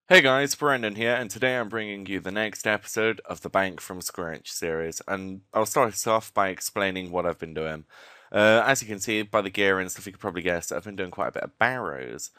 Hey guys, Brendan here, and today I'm bringing you the next episode of the Bank from Scratch series, and I'll start us off by explaining what I've been doing. As you can see by the gear and stuff, you could probably guess that I've been doing quite a bit of Barrows.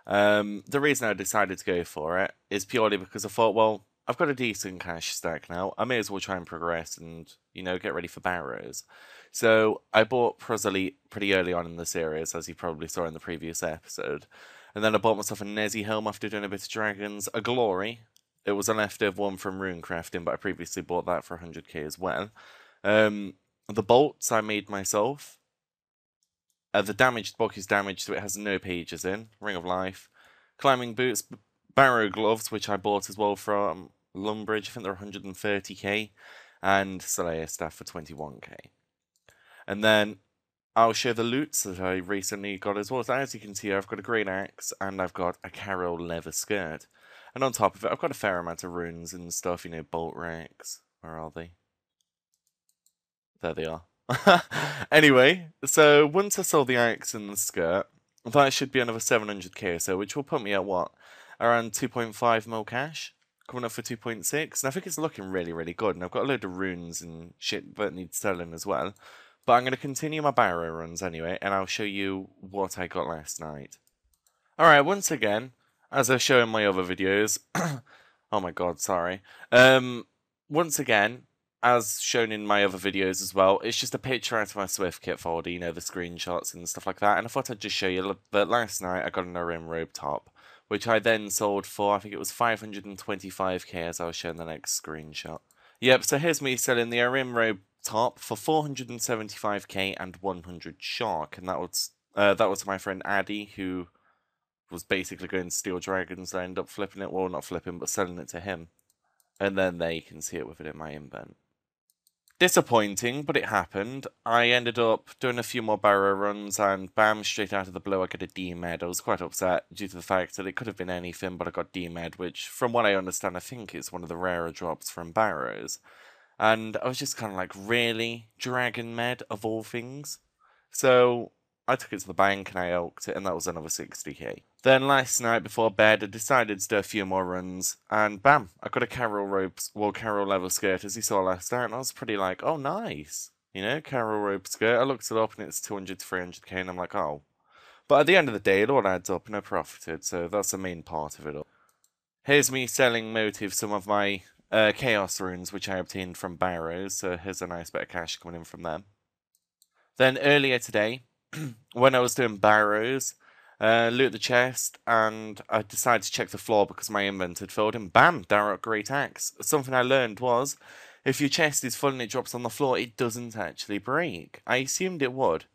The reason I decided to go for it is purely because I thought, well, I've got a decent cash stack now, I may as well try and progress and, get ready for Barrows. So I bought Proselite pretty early on in the series, as you probably saw in the previous episode. And then I bought myself a Nezzy helm after doing a bit of Dragons. A Glory. It was a leftover one from Rune Crafting, but I previously bought that for 100k as well. The bolts I made myself. The damaged book is damaged, so it has no pages in. Ring of Life. Climbing boots. Barrow gloves, which I bought as well from Lumbridge. I think they're 130k. And Slayer staff for 21k. And then I'll show the loots that I recently got as well. So as you can see, I've got a great axe and I've got a Carol leather skirt. And on top of it, I've got a fair amount of runes and stuff, bolt racks. Where are they? There they are. Anyway, so once I sold the axe and the skirt, that should be another 700k or so, which will put me at what? Around 2.5 mil cash? Coming up for 2.6. And I think it's looking really, really good. And I've got a load of runes and shit that needs selling as well. But I'm going to continue my Barrow runs anyway, and I'll show you what I got last night. Alright, once again, as I show in my other videos, oh my god, sorry. Once again, as shown in my other videos as well, it's just a picture out of my Swift kit folder, the screenshots and stuff like that, and I thought I'd just show you that last night I got an Arim robe top, which I then sold for, I think it was 525k as I was showing the next screenshot. Yep, so here's me selling the Arim robe top for 475k and 100 shark, and that was my friend Addy, who was basically going to steal dragons. I ended up flipping it, well, not flipping, but selling it to him. And then there you can see it with it in my invent. Disappointing, but it happened. I ended up doing a few more Barrow runs, and bam, straight out of the blue, I got a D-Med. I was quite upset due to the fact that it could have been anything, but I got D-Med, which, from what I understand, I think is one of the rarer drops from Barrows. And I was just kind of like, really? Dragon Med, of all things? So I took it to the bank and I oaked it, and that was another 60k. Then last night before bed, I decided to do a few more runs, and bam, I got a Carol Carol level skirt, as you saw last night, and I was pretty like, oh, nice. Carol robe skirt. I looked it up and it's 200 to 300k, and I'm like, oh. But at the end of the day, it all adds up, and I profited, so that's the main part of it all. Here's me selling Motive some of my Chaos runes, which I obtained from Barrows, so here's a nice bit of cash coming in from them. Then earlier today, when I was doing Barrows, loot the chest, and I decided to check the floor because my invent had filled, and bam, Darrock Great Axe. Something I learned was, if your chest is full and it drops on the floor, it doesn't actually break. I assumed it would,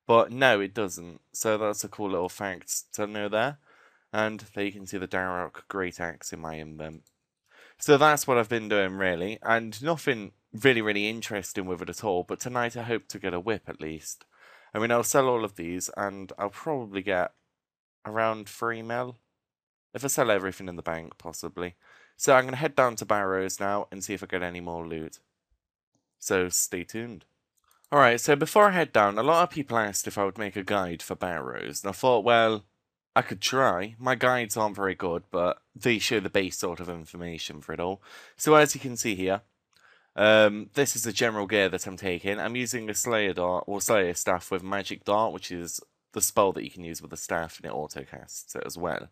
but no, it doesn't. So that's a cool little fact to know there. And there you can see the Darrock Great Axe in my invent. So that's what I've been doing, really, and nothing really, really interesting with it at all, but tonight I hope to get a whip at least. I mean, I'll sell all of these, and I'll probably get around 3 mil. If I sell everything in the bank, possibly. So I'm going to head down to Barrows now and see if I get any more loot. So stay tuned. Alright, so before I head down, a lot of people asked if I would make a guide for Barrows, and I thought, well, I could try. My guides aren't very good, but they show the base sort of information for it all. So as you can see here, this is the general gear that I'm taking. I'm using a Slayer Dart, or Slayer Staff with Magic Dart, which is the spell that you can use with the staff, and it auto-casts it as well.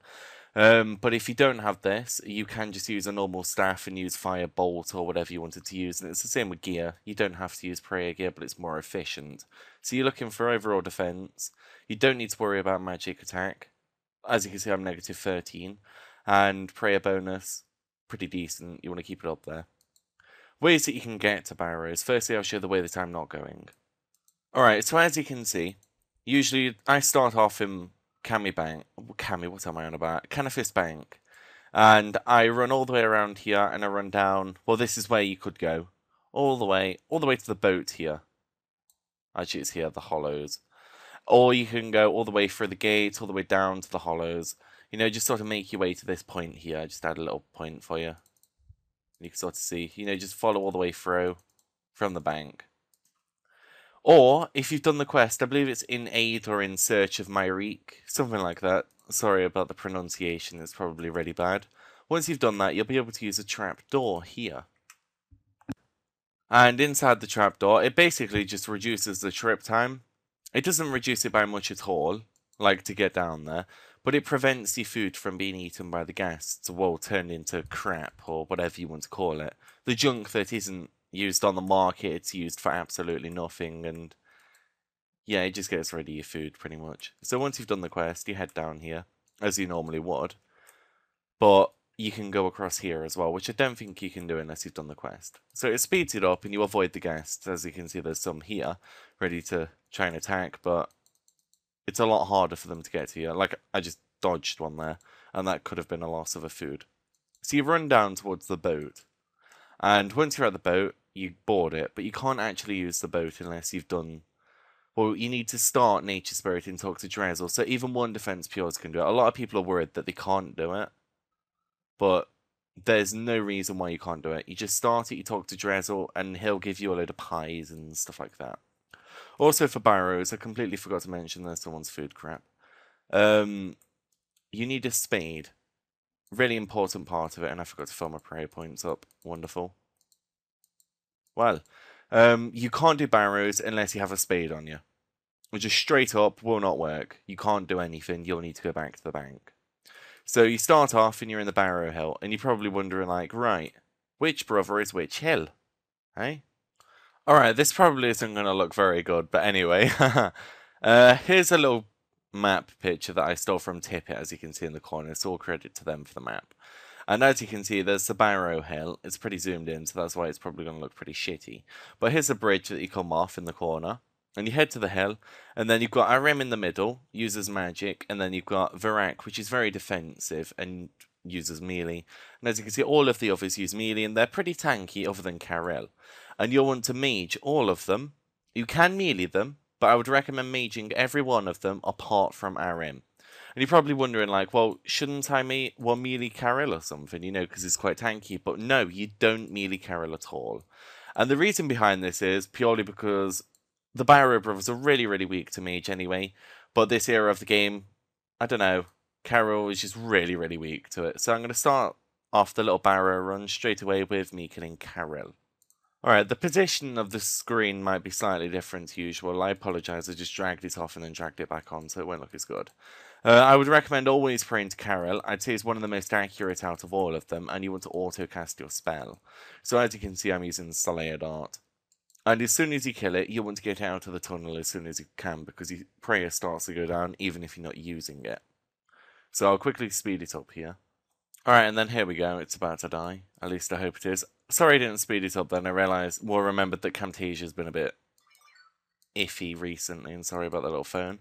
But if you don't have this, you can just use a normal staff and use Fire Bolt or whatever you wanted to use, and it's the same with gear. You don't have to use prayer gear, but it's more efficient. So you're looking for overall defense. You don't need to worry about magic attack. As you can see, I'm negative 13, and prayer bonus, pretty decent. You want to keep it up there. Ways that you can get to Barrows. Firstly, I'll show the way that I'm not going. Alright, so as you can see, usually I start off in what am I on about? Canifist Bank. And I run all the way around here, and I run down, well, this is where you could go. All the way to the boat here. Actually, it's here, the hollows. Or you can go all the way through the gate, all the way down to the hollows. Just sort of make your way to this point here. Just add a little point for you. You can sort of see, just follow all the way through from the bank. Or, if you've done the quest, I believe it's in aid or in search of Myrique, something like that. Sorry about the pronunciation, it's probably really bad. Once you've done that, you'll be able to use a trap door here. And inside the trapdoor, it basically just reduces the trip time. It doesn't reduce it by much at all, like to get down there, but it prevents the food from being eaten by the guests, well, turned into crap, or whatever you want to call it. The junk that isn't used on the market, it's used for absolutely nothing, and yeah, it just gets rid of your food, pretty much. So once you've done the quest, you head down here, as you normally would. But you can go across here as well, which I don't think you can do unless you've done the quest. So it speeds it up and you avoid the guests. As you can see, there's some here ready to try and attack, but it's a lot harder for them to get to you. Like, I just dodged one there, and that could have been a loss of a food. So you run down towards the boat, and once you're at the boat, you board it, but you can't actually use the boat unless you've done... Well, you need to start Nature Spirit and talk to Drezel, so even one Defense Pures can do it. A lot of people are worried that they can't do it, but there's no reason why you can't do it. You just start it, you talk to Drezel, and he'll give you a load of pies and stuff like that. Also for Barrows, I completely forgot to mention there's someone's food crap. You need a spade. Really important part of it, and I forgot to fill my prayer points up. Wonderful. Well, you can't do Barrows unless you have a spade on you. Which just straight up will not work. You can't do anything, you'll need to go back to the bank. So you start off and you're in the Barrow Hill, and you're probably wondering like, right, which brother is which hill? Hey? Alright, this probably isn't going to look very good, but anyway. Here's a little map picture that I stole from Tippet, as you can see in the corner. It's all credit to them for the map. And as you can see, there's the Barrow Hill. It's pretty zoomed in, so that's why it's probably going to look pretty shitty. But here's a bridge that you come off in the corner. And you head to the hill, and then you've got Arim in the middle, uses magic, and then you've got Virak, which is very defensive and uses melee. And as you can see, all of the others use melee, and they're pretty tanky other than Karel. And you'll want to mage all of them. You can melee them, but I would recommend maging every one of them apart from Arim. And you're probably wondering, like, well, shouldn't I melee Karel or something, you know, because it's quite tanky. But no, you don't melee Karel at all. And the reason behind this is purely because the Barrow brothers are really, really weak to mage anyway, but this era of the game, I don't know, Carol is just really, really weak to it. So I'm going to start off the little Barrow run straight away with me killing Carol. Alright, the position of the screen might be slightly different to usual. I apologise, I just dragged it off and then dragged it back on, so it won't look as good. I would recommend always praying to Carol. I'd say it's one of the most accurate out of all of them, and you want to auto-cast your spell. So as you can see, I'm using Soleil Dart. And as soon as you kill it, you want to get out of the tunnel as soon as you can, because your prayer starts to go down, even if you're not using it. So I'll quickly speed it up here. Alright, and then here we go, it's about to die. At least I hope it is. Sorry I didn't speed it up then, I remembered that Camtasia's been a bit iffy recently, and sorry about that little phone.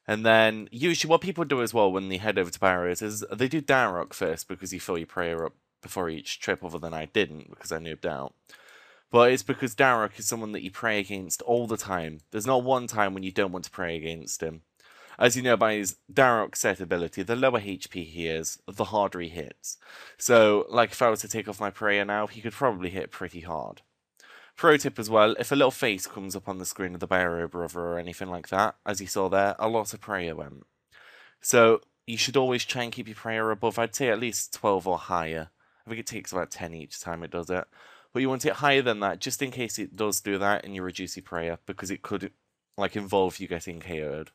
And then, usually what people do as well when they head over to Barrows is they do Darrock first, because you fill your prayer up before each trip, other than I didn't, because I noobed out. But it's because Darrock is someone that you pray against all the time. There's not one time when you don't want to pray against him. As you know by his Darrock set ability, the lower HP he is, the harder he hits. So, like if I was to take off my prayer now, he could probably hit pretty hard. Pro tip as well, if a little face comes up on the screen of the Barrow brother or anything like that, as you saw there, a lot of prayer went. So, you should always try and keep your prayer above, I'd say at least 12 or higher. I think it takes about 10 each time it does it. But you want it higher than that, just in case it does do that and you reduce your prayer, because it could like involve you getting KO'd.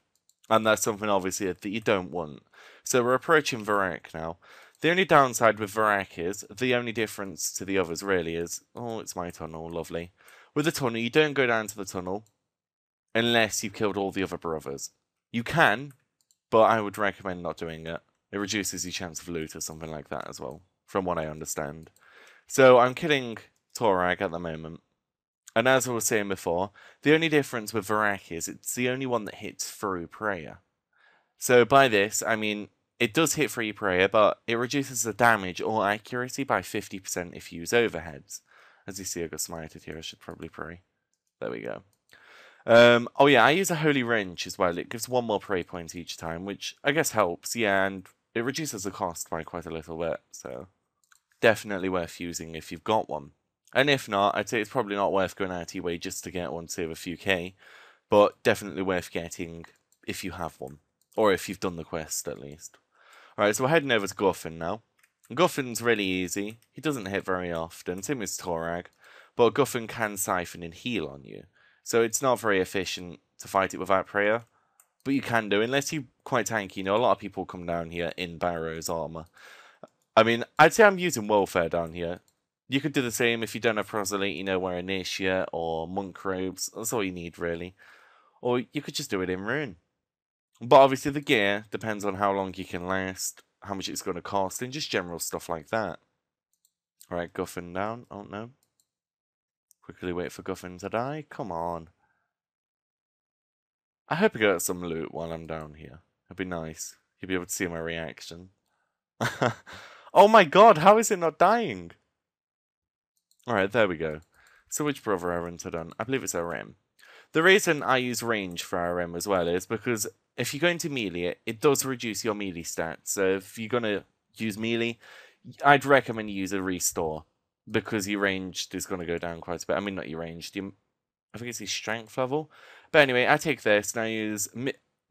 And that's something obviously that you don't want. So we're approaching Virak now. The only downside with Virak is, the only difference to the others really is, oh, it's my tunnel, lovely. With the tunnel, you don't go down to the tunnel unless you've killed all the other brothers. You can, but I would recommend not doing it. It reduces your chance of loot or something like that as well, from what I understand. So I'm killing Torag at the moment. And as I was saying before, the only difference with Virak is it's the only one that hits through prayer. So by this, I mean, it does hit through prayer, but it reduces the damage or accuracy by 50% if you use overheads. As you see, I got smited here, I should probably pray. There we go. Oh yeah, I use a Holy Wrench as well. It gives one more pray point each time, which I guess helps, yeah, and it reduces the cost by quite a little bit, so definitely worth using if you've got one. And if not, I'd say it's probably not worth going out of your way just to get one to save a few K, but definitely worth getting if you have one, or if you've done the quest at least. Alright, so we're heading over to Guffin now. Guffin's really easy. He doesn't hit very often, same as Torag, but Guffin can siphon and heal on you. So it's not very efficient to fight it without prayer, but you can do, unless you're quite tanky. You know, a lot of people come down here in Barrows armor. I mean, I'd say I'm using welfare down here. You could do the same if you don't have proselyte, you know, wear Initia or monk robes. That's all you need, really. Or you could just do it in rune. But obviously the gear depends on how long you can last, how much it's going to cost, and just general stuff like that. Alright, Guffin down. Oh no. Quickly wait for Guffin to die. Come on. I hope I get some loot while I'm down here. It'd be nice. You'd be able to see my reaction. Oh my god, how is it not dying? Alright, there we go. So which brother errant are done? I believe it's RM. The reason I use range for RM as well is because if you go into melee, it does reduce your melee stats. So if you're going to use melee, I'd recommend you use a restore, because your ranged is going to go down quite a bit. I mean, not your ranged, I think it's his strength level. But anyway, I take this and I use,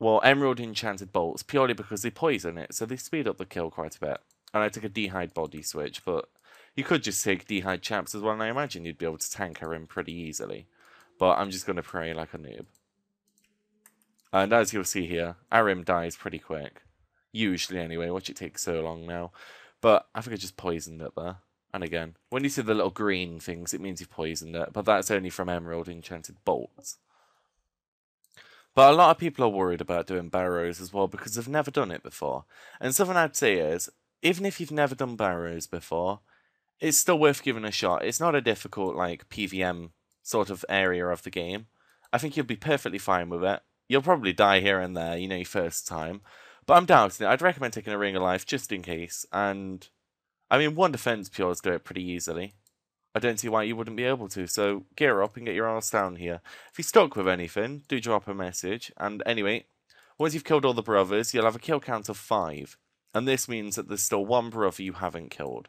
Emerald Enchanted Bolts, purely because they poison it, so they speed up the kill quite a bit. And I took a Dehyde body switch, but you could just take Dehyde chaps as well, and I imagine you'd be able to tank her in pretty easily. But I'm just going to pray like a noob. And as you'll see here, Arim dies pretty quick. Usually anyway, watch it take so long now. But I think I just poisoned it there. And again, when you see the little green things, it means you've poisoned it. But that's only from Emerald Enchanted Bolts. But a lot of people are worried about doing Barrows as well because they've never done it before. And something I'd say is, even if you've never done Barrows before, it's still worth giving a shot. It's not a difficult, like, PVM sort of area of the game. I think you'll be perfectly fine with it. You'll probably die here and there, you know, your first time. But I'm doubting it. I'd recommend taking a Ring of Life just in case. And, I mean, one defense pures do it pretty easily. I don't see why you wouldn't be able to. So gear up and get your arse down here. If you're stuck with anything, do drop a message. And anyway, once you've killed all the brothers, you'll have a kill count of 5. And this means that there's still one brother you haven't killed.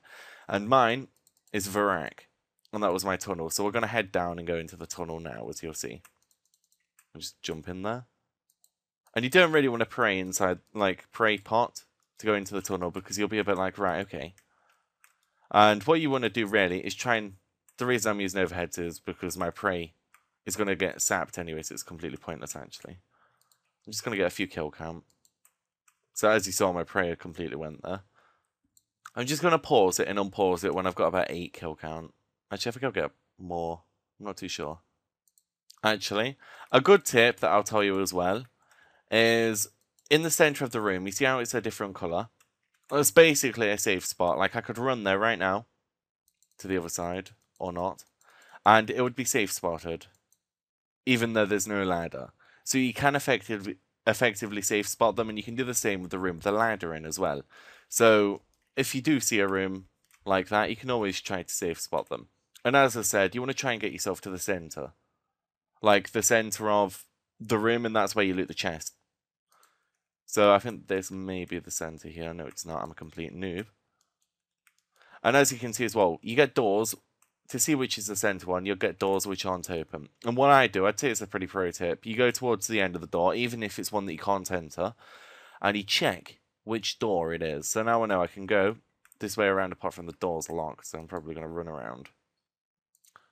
And mine is Varak. And that was my tunnel. So we're going to head down and go into the tunnel now, as you'll see. I'll just jump in there. And you don't really want to pray inside, like, pray pot to go into the tunnel, because you'll be a bit like, right, okay. And what you want to do really is try and... The reason I'm using overheads is because my prey is going to get sapped anyway, so it's completely pointless actually. I'm just going to get a few kill count. So as you saw, my prey completely went there. I'm just going to pause it and unpause it when I've got about 8 kill count. Actually, I think I'll get more. I'm not too sure. Actually, a good tip that I'll tell you as well is in the center of the room, you see how it's a different color? Well, it's basically a safe spot. Like, I could run there right now to the other side, or not, and it would be safe spotted, even though there's no ladder. So you can effectively safe spot them, and you can do the same with the room with the ladder in as well. So if you do see a room like that, you can always try to safe spot them. And as I said, you want to try and get yourself to the center. Like, the center of the room, and that's where you loot the chest. So I think this may be the center here. No, it's not. I'm a complete noob. And as you can see as well, you get doors. To see which is the center one, you'll get doors which aren't open. And what I do, I'd say it's a pretty pro tip. You go towards the end of the door, even if it's one that you can't enter, and you check which door it is. So now I know I can go this way around, apart from the door's locked, so I'm probably going to run around.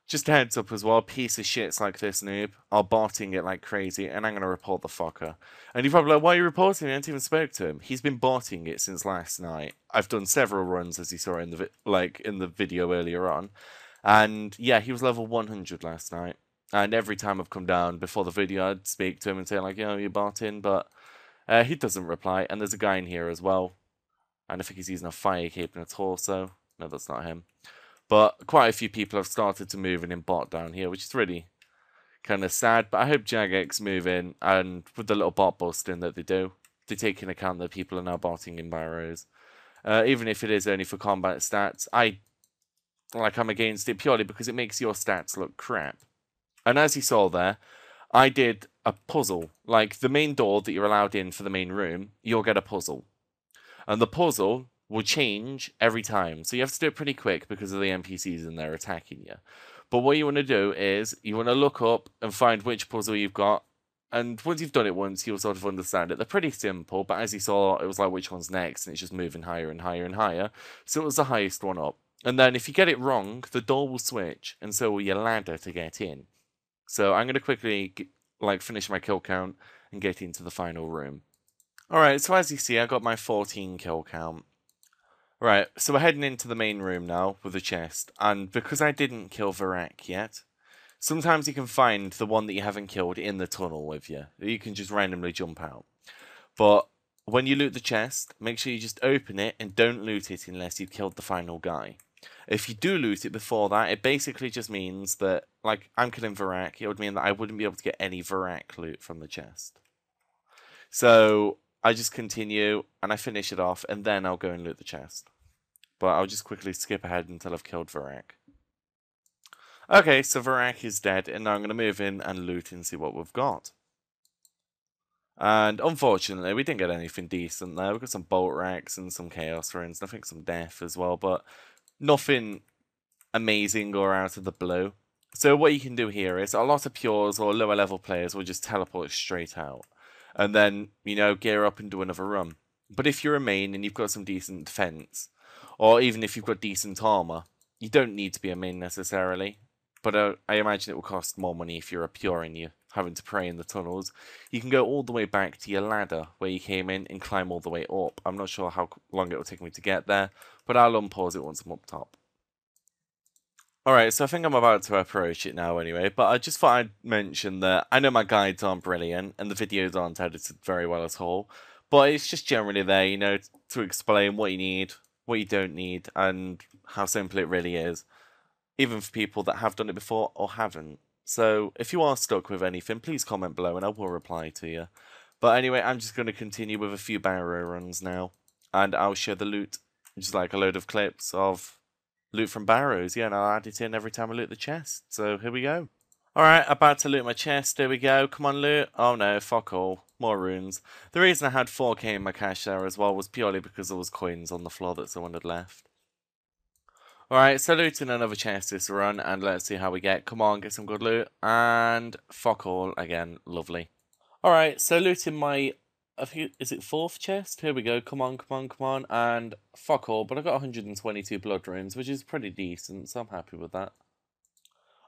Just a heads up as well, piece of shits like this noob are botting it like crazy, and I'm going to report the fucker. And you're probably like, why are you reporting? I haven't even spoke to him. He's been botting it since last night. I've done several runs, as you saw in the video earlier on. And yeah, he was level 100 last night. And every time I've come down before the video, I'd speak to him and say like, yo, you botting? But he doesn't reply. And there's a guy in here as well. And I think he's using a fire cape and a torso. No, that's not him. But quite a few people have started to move in bot down here, which is really kind of sad. But I hope Jagex move in, and with the little bot busting that they do, they take into account that people are now botting in Barrows. Even if it is only for combat stats, I'm against it purely because it makes your stats look crap. And as you saw there, I did a puzzle. Like, the main door that you're allowed in for the main room, you'll get a puzzle. And the puzzle will change every time. So you have to do it pretty quick because of the NPCs in there attacking you. But what you want to do is, you want to look up and find which puzzle you've got And once you've done it once, you'll sort of understand it. They're pretty simple, but as you saw, it was like which one's next, and it's just moving higher and higher and higher. So it was the highest one up. And then if you get it wrong, the door will switch, and so will your ladder to get in. So I'm going to quickly finish my kill count and get into the final room. Alright, so as you see, I got my 14 kill count. Right, so we're heading into the main room now with the chest, and because I didn't kill Varrows yet, sometimes you can find the one that you haven't killed in the tunnel with you. You can just randomly jump out. But when you loot the chest, make sure you just open it and don't loot it unless you've killed the final guy. If you do loot it before that, it basically just means that, like, I'm killing Varrows, it would mean that I wouldn't be able to get any Varrows loot from the chest. So I just continue and I finish it off, and then I'll go and loot the chest. But I'll just quickly skip ahead until I've killed Varrows. Okay, so Varrows is dead, and now I'm going to move in and loot and see what we've got. And unfortunately, we didn't get anything decent there. We got some bolt racks and some chaos runes, and I think some death as well, but nothing amazing or out of the blue. So what you can do here is a lot of pures or lower level players will just teleport straight out. And then, gear up and do another run. But if you're a main and you've got some decent defense, or even if you've got decent armor, you don't need to be a main necessarily. But I imagine it will cost more money if you're a pure and you're having to pray in the tunnels. You can go all the way back to your ladder where you came in and climb all the way up. I'm not sure how long it will take me to get there, but I'll unpause it once I'm up top. Alright, so I think I'm about to approach it now anyway, but I just thought I'd mention that I know my guides aren't brilliant, and the videos aren't edited very well at all, but it's just generally there, to explain what you need, what you don't need, and how simple it really is, even for people that have done it before or haven't. So, if you are stuck with anything, please comment below and I will reply to you. But anyway, I'm just going to continue with a few Barrow runs now, and I'll share the loot, just like a load of clips of loot from Barrows, yeah, and I'll add it in every time I loot the chest. So here we go. Alright, about to loot my chest. Here we go. Come on, loot. Oh no, fuck all. More runes. The reason I had 4k in my cache there as well was purely because there was coins on the floor that someone had left. Alright, so looting another chest this run, and let's see how we get. Come on, get some good loot. And fuck all again. Lovely. Alright, so looting my... is it 4th chest? Here we go. Come on, come on, come on. And fuck all, but I got 122 blood runes, which is pretty decent, so I'm happy with that.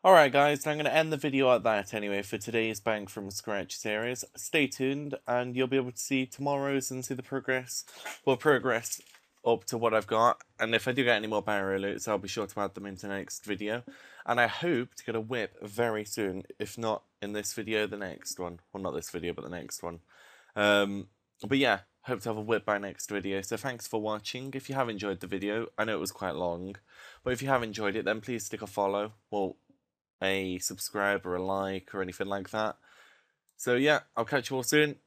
Alright guys, I'm going to end the video at that anyway for today's Bank from Scratch series. Stay tuned and you'll be able to see tomorrow's and see the progress up to what I've got. And if I do get any more Barrow loots, I'll be sure to add them into the next video. And I hope to get a whip very soon, if not in this video, the next one. Well, not this video, but the next one. But yeah, hope to have a whip by next video. So thanks for watching. If you have enjoyed the video, I know it was quite long, but if you have enjoyed it, then please stick a follow, well, a subscribe or a like or anything like that. So yeah, I'll catch you all soon.